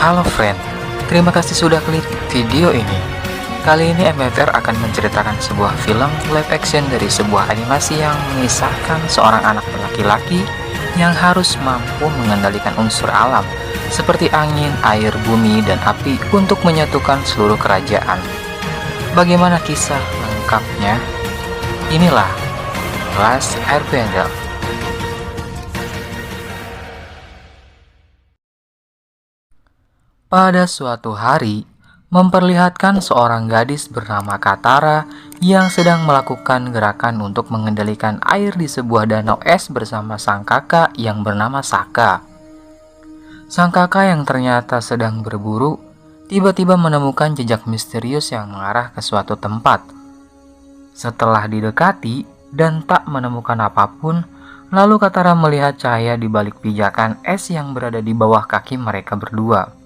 Halo friend, terima kasih sudah klik video ini. Kali ini MFR akan menceritakan sebuah film live action dari sebuah animasi yang mengisahkan seorang anak laki-laki yang harus mampu mengendalikan unsur alam seperti angin, air, bumi, dan api untuk menyatukan seluruh kerajaan. Bagaimana kisah lengkapnya? Inilah Last Airbender. Pada suatu hari, memperlihatkan seorang gadis bernama Katara yang sedang melakukan gerakan untuk mengendalikan air di sebuah danau es bersama sang kakak yang bernama Sokka. Sang kakak yang ternyata sedang berburu, tiba-tiba menemukan jejak misterius yang mengarah ke suatu tempat. Setelah didekati dan tak menemukan apapun, lalu Katara melihat cahaya di balik pijakan es yang berada di bawah kaki mereka berdua.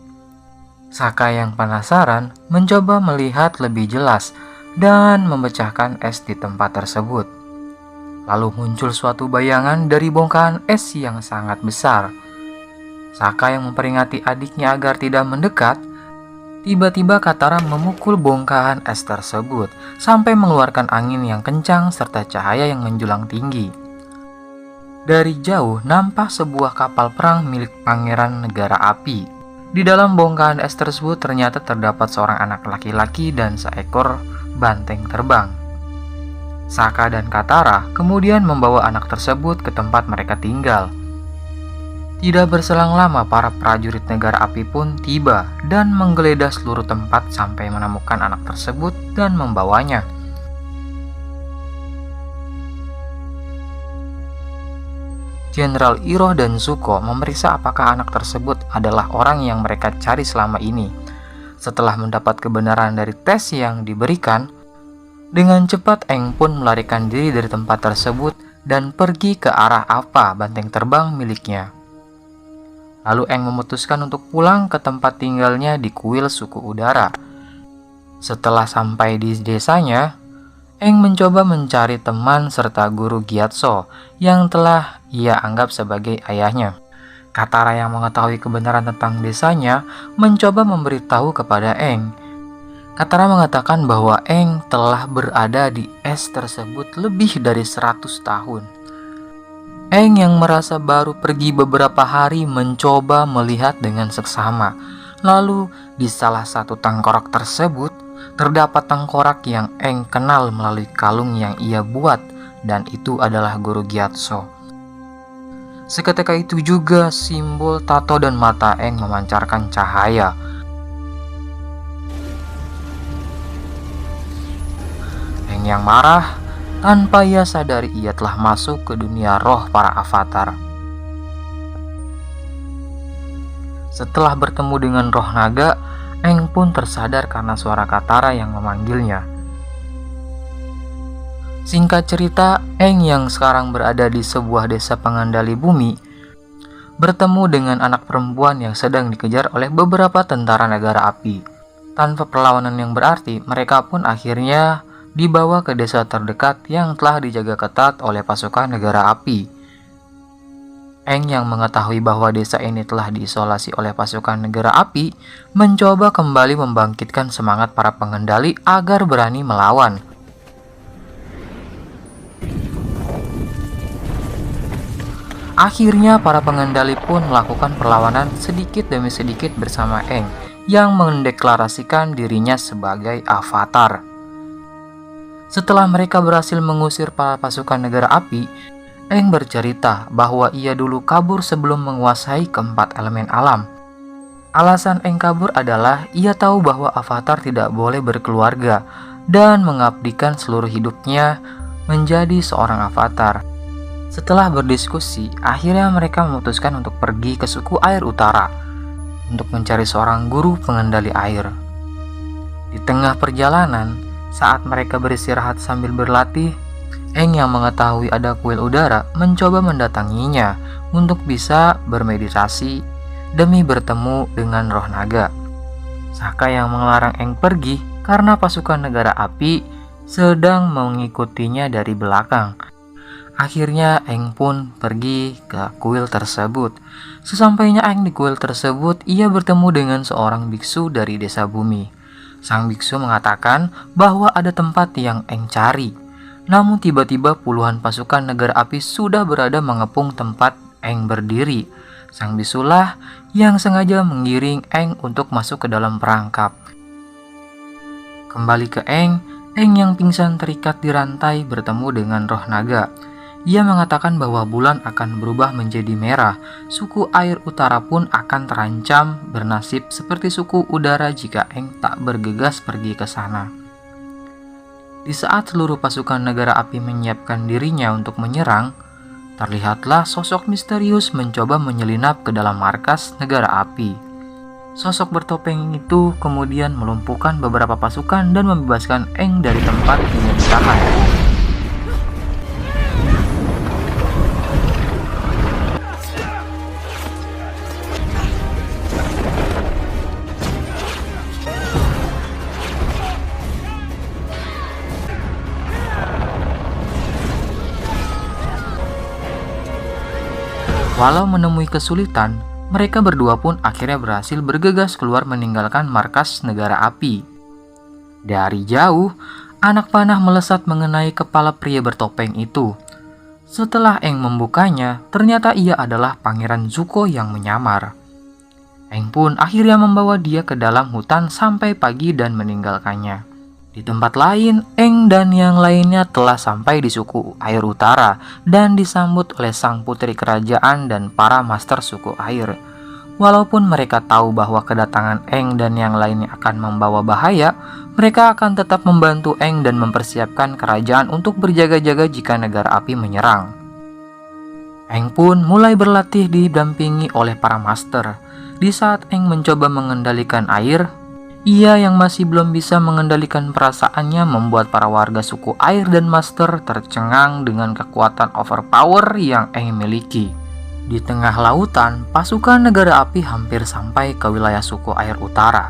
Sokka yang penasaran mencoba melihat lebih jelas dan memecahkan es di tempat tersebut. Lalu muncul suatu bayangan dari bongkahan es yang sangat besar. Sokka yang memperingati adiknya agar tidak mendekat, tiba-tiba Katara memukul bongkahan es tersebut sampai mengeluarkan angin yang kencang serta cahaya yang menjulang tinggi. Dari jauh nampak sebuah kapal perang milik Pangeran Negara Api. Di dalam bongkahan es tersebut ternyata terdapat seorang anak laki-laki dan seekor banteng terbang. Sokka dan Katara kemudian membawa anak tersebut ke tempat mereka tinggal. Tidak berselang lama para prajurit negara api pun tiba dan menggeledah seluruh tempat sampai menemukan anak tersebut dan membawanya. Jenderal Iroh dan Zuko memeriksa apakah anak tersebut adalah orang yang mereka cari selama ini. Setelah mendapat kebenaran dari tes yang diberikan, dengan cepat Aang pun melarikan diri dari tempat tersebut dan pergi ke arah apa banteng terbang miliknya. Lalu Aang memutuskan untuk pulang ke tempat tinggalnya di kuil suku udara. Setelah sampai di desanya, Aang mencoba mencari teman serta guru Gyatso yang telah ia anggap sebagai ayahnya. Katara yang mengetahui kebenaran tentang desanya mencoba memberitahu kepada Aang. Katara mengatakan bahwa Aang telah berada di es tersebut lebih dari 100 tahun. Aang yang merasa baru pergi beberapa hari mencoba melihat dengan seksama. Lalu di salah satu tengkorak tersebut terdapat tengkorak yang Aang kenal melalui kalung yang ia buat, dan itu adalah guru Gyatso. Seketika itu juga simbol tato dan mata Aang memancarkan cahaya. Aang yang marah, tanpa ia sadari ia telah masuk ke dunia roh para avatar. Setelah bertemu dengan roh naga, Aang pun tersadar karena suara Katara yang memanggilnya. Singkat cerita, Aang yang sekarang berada di sebuah desa pengendali bumi bertemu dengan anak perempuan yang sedang dikejar oleh beberapa tentara negara api. Tanpa perlawanan yang berarti, mereka pun akhirnya dibawa ke desa terdekat yang telah dijaga ketat oleh pasukan negara api. Aang yang mengetahui bahwa desa ini telah diisolasi oleh pasukan negara api mencoba kembali membangkitkan semangat para pengendali agar berani melawan. Akhirnya para pengendali pun melakukan perlawanan sedikit demi sedikit bersama Aang yang mendeklarasikan dirinya sebagai avatar. Setelah mereka berhasil mengusir para pasukan negara api, Aang bercerita bahwa ia dulu kabur sebelum menguasai keempat elemen alam. Alasan Aang kabur adalah ia tahu bahwa avatar tidak boleh berkeluarga dan mengabdikan seluruh hidupnya menjadi seorang avatar. Setelah berdiskusi, akhirnya mereka memutuskan untuk pergi ke suku air utara untuk mencari seorang guru pengendali air. Di tengah perjalanan, saat mereka beristirahat sambil berlatih, Aang yang mengetahui ada kuil udara mencoba mendatanginya untuk bisa bermeditasi demi bertemu dengan roh naga. Sokka yang melarang Aang pergi karena pasukan negara api sedang mengikutinya dari belakang. Akhirnya Eng pun pergi ke kuil tersebut. Sesampainya Eng di kuil tersebut, ia bertemu dengan seorang biksu dari desa bumi. Sang biksu mengatakan bahwa ada tempat yang Eng cari. Namun tiba-tiba puluhan pasukan negara api sudah berada mengepung tempat Eng berdiri. Sang biksulah yang sengaja menggiring Eng untuk masuk ke dalam perangkap. Kembali ke Eng yang pingsan terikat di rantai bertemu dengan roh naga. Ia mengatakan bahwa bulan akan berubah menjadi merah. Suku air utara pun akan terancam bernasib seperti suku udara jika Eng tak bergegas pergi ke sana. Di saat seluruh pasukan negara api menyiapkan dirinya untuk menyerang, terlihatlah sosok misterius mencoba menyelinap ke dalam markas negara api. Sosok bertopeng itu kemudian melumpuhkan beberapa pasukan dan membebaskan Eng dari tempat yang ditahan. Walau menemui kesulitan, mereka berdua pun akhirnya berhasil bergegas keluar meninggalkan markas negara api. Dari jauh, anak panah melesat mengenai kepala pria bertopeng itu. Setelah Eng membukanya, ternyata ia adalah Pangeran Zuko yang menyamar. Eng pun akhirnya membawa dia ke dalam hutan sampai pagi dan meninggalkannya. Di tempat lain, Eng dan yang lainnya telah sampai di suku air utara dan disambut oleh sang putri kerajaan dan para master suku air. Walaupun mereka tahu bahwa kedatangan Eng dan yang lainnya akan membawa bahaya, mereka akan tetap membantu Eng dan mempersiapkan kerajaan untuk berjaga-jaga jika negara api menyerang. Eng pun mulai berlatih didampingi oleh para master. Di saat Eng mencoba mengendalikan air, ia yang masih belum bisa mengendalikan perasaannya membuat para warga suku air dan master tercengang dengan kekuatan overpower yang Eng miliki. Di tengah lautan, pasukan negara api hampir sampai ke wilayah suku air utara.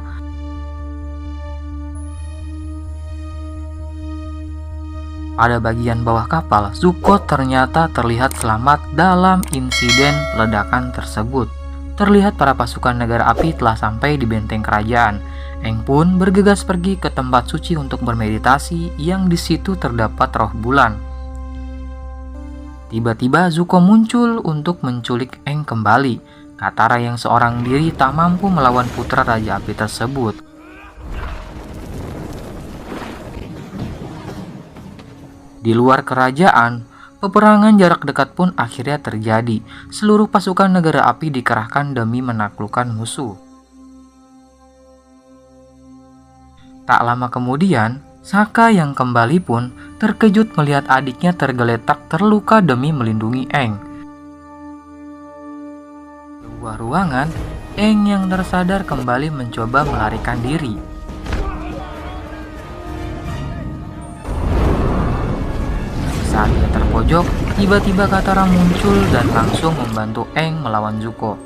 Pada bagian bawah kapal, Zuko ternyata terlihat selamat dalam insiden ledakan tersebut. Terlihat para pasukan negara api telah sampai di benteng kerajaan. Eng pun bergegas pergi ke tempat suci untuk bermeditasi yang di situ terdapat roh bulan. Tiba-tiba Zuko muncul untuk menculik Eng kembali. Katara yang seorang diri tak mampu melawan putra Raja Api tersebut. Di luar kerajaan, peperangan jarak dekat pun akhirnya terjadi. Seluruh pasukan negara api dikerahkan demi menaklukkan musuh. Tak lama kemudian, Sokka yang kembali pun terkejut melihat adiknya tergeletak terluka demi melindungi Eng. Di sebuah ruangan, Eng yang tersadar kembali mencoba melarikan diri. Saat ia terpojok, tiba-tiba Katara muncul dan langsung membantu Eng melawan Zuko.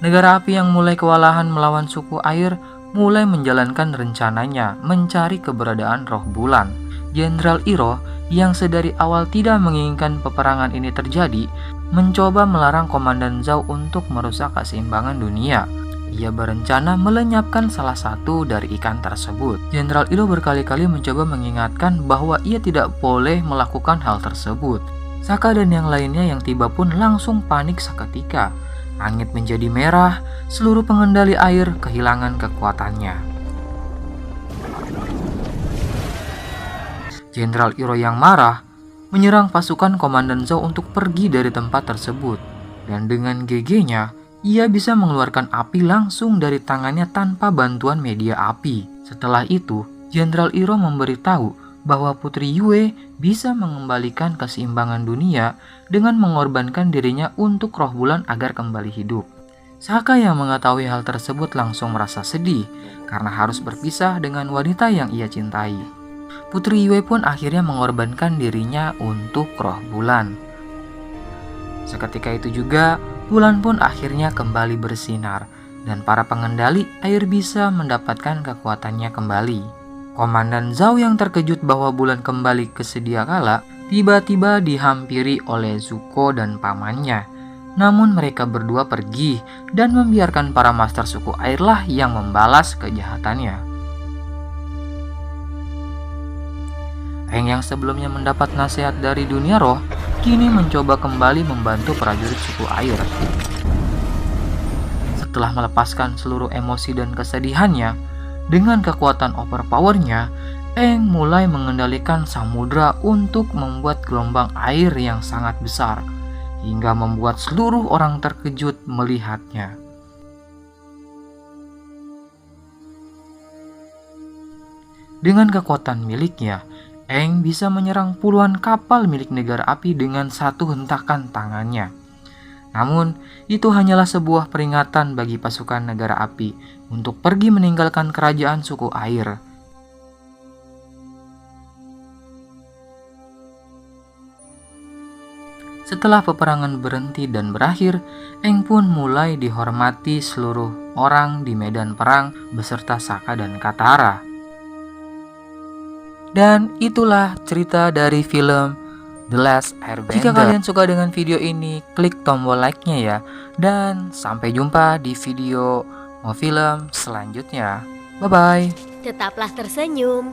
Negara api yang mulai kewalahan melawan suku air mulai menjalankan rencananya mencari keberadaan roh bulan. Jenderal Iroh yang sedari awal tidak menginginkan peperangan ini terjadi, mencoba melarang Komandan Zhao untuk merusak keseimbangan dunia. Ia berencana melenyapkan salah satu dari ikan tersebut. Jenderal Iroh berkali-kali mencoba mengingatkan bahwa ia tidak boleh melakukan hal tersebut. Sokka dan yang lainnya yang tiba pun langsung panik seketika. Langit menjadi merah, seluruh pengendali air kehilangan kekuatannya. Jenderal Iroh yang marah menyerang pasukan Komandan Zhao untuk pergi dari tempat tersebut. Dan dengan GG-nya, ia bisa mengeluarkan api langsung dari tangannya tanpa bantuan media api. Setelah itu, Jenderal Iroh memberitahu bahwa Putri Yue bisa mengembalikan keseimbangan dunia dengan mengorbankan dirinya untuk roh bulan agar kembali hidup. Sokka yang mengetahui hal tersebut langsung merasa sedih karena harus berpisah dengan wanita yang ia cintai. Putri Yue pun akhirnya mengorbankan dirinya untuk roh bulan. Seketika itu juga, bulan pun akhirnya kembali bersinar dan para pengendali air bisa mendapatkan kekuatannya kembali. Komandan Zhao yang terkejut bahwa bulan kembali ke sedia kala tiba-tiba dihampiri oleh Zuko dan pamannya. Namun mereka berdua pergi dan membiarkan para master suku airlah yang membalas kejahatannya. Aang yang sebelumnya mendapat nasihat dari dunia roh, kini mencoba kembali membantu prajurit suku air. Setelah melepaskan seluruh emosi dan kesedihannya, dengan kekuatan overpowernya, Aang mulai mengendalikan samudra untuk membuat gelombang air yang sangat besar, hingga membuat seluruh orang terkejut melihatnya. Dengan kekuatan miliknya, Aang bisa menyerang puluhan kapal milik negara api dengan satu hentakan tangannya. Namun, itu hanyalah sebuah peringatan bagi pasukan negara api untuk pergi meninggalkan kerajaan suku air. Setelah peperangan berhenti dan berakhir, Aang pun mulai dihormati seluruh orang di medan perang beserta Sokka dan Katara. Dan itulah cerita dari film The Last Airbender. Jika kalian suka dengan video ini, klik tombol like-nya ya. Dan sampai jumpa di video film selanjutnya. Bye-bye. Tetaplah tersenyum.